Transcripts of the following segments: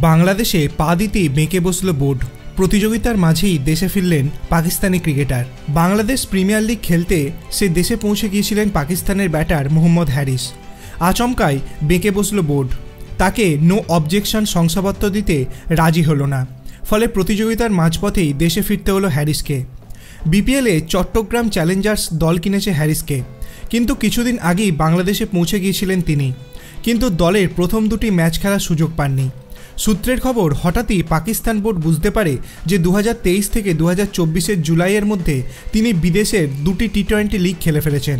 বাংলাদেশে পা দিতেই বেঁকে বসল বোর্ড। প্রতিযোগিতার মাঝেই দেশে ফিরলেন Pakistani cricketer. Bangladesh premier league খেলতে সে দেশে পৌঁছে গিয়েছিলেন পাকিস্তানের ব্যাটার মোহাম্মদ হ্যারিস। আচমকাই বেঁকে বসল বোর্ড। তাকে নো অবজেকশন শংসাপত্র দিতে রাজি হলো না। ফলে প্রতিযোগিতার মাঝপথেই দেশে ফিরতে হলো হ্যারিসকে। বিপিএলে চট্টগ্রাম চ্যালেঞ্জার্স দল কিনেছে হ্যারিসকে, কিন্তু কিছুদিন আগেই বাংলাদেশে পৌঁছে গিয়েছিলেন তিনি। কিন্তু দলের প্রথম দুটি ম্যাচ খেলার সুযোগ পাননি। সূত্রের খবর, হঠাৎই পাকিস্তান বোর্ড বুঝতে পারে যে 2023 থেকে 2024 জুলাইয়ের মধ্যে তিনি বিদেশের দুটি টি-20 লিগ খেলে ফেলেছেন।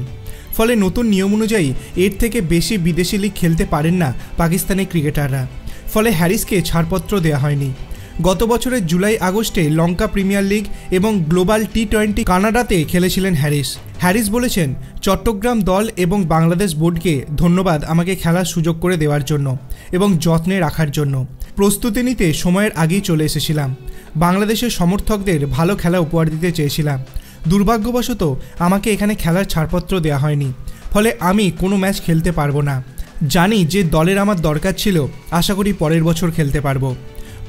ফলে নতুন নিয়ম অনুযায়ী এর থেকে বেশি বিদেশি লিগ খেলতে পারেন না পাকিস্তানি ক্রিকেটাররা। ফলে হ্যারিসকে ছাড়পত্র দেওয়া হয়নি। গত বছরের জুলাই আগস্টে লঙ্কা প্রিমিয়ার লিগ এবং গ্লোবাল টি-20 কানাডাতে খেলেছিলেন হ্যারিস। হ্যারিস বলেছেন, চট্টগ্রাম দল এবং বাংলাদেশ বোর্ডকে ধন্যবাদ আমাকে খেলার সুযোগ করে দেওয়ার জন্য এবং যত্নে রাখার জন্য। প্রস্তুতি নিতে সময়ের আগেই চলে এসেছিলাম। বাংলাদেশের সমর্থকদের ভালো খেলা উপহার দিতে চেয়েছিলাম। দুর্ভাগ্যবশত আমাকে এখানে খেলার ছাড়পত্র দেওয়া হয়নি। ফলে আমি কোনো ম্যাচ খেলতে পারবো না। জানি যে দলের আমার দরকার ছিল। আশা করি পরের বছর খেলতে পারবো।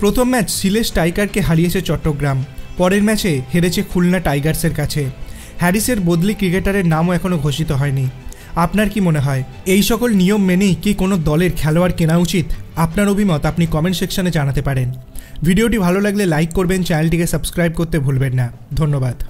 প্রথম ম্যাচ সিলেট টাইগারকে হারিয়েছে চট্টগ্রাম। পরের ম্যাচে হেরেছে খুলনা টাইগার্সের কাছে। হ্যারিসের বদলি ক্রিকেটারের নামও এখনও ঘোষিত হয়নি। আপনার কি মনে হয়, এই সকল নিয়ম মেনেই কি কোনো দলের খেলোয়াড় কেনা উচিত? আপনার অভিমত আপনি কমেন্ট সেকশনে জানাতে পারেন। ভিডিওটি ভালো লাগলে লাইক করবেন, চ্যানেলটিকে সাবস্ক্রাইব করতে ভুলবেন না। ধন্যবাদ।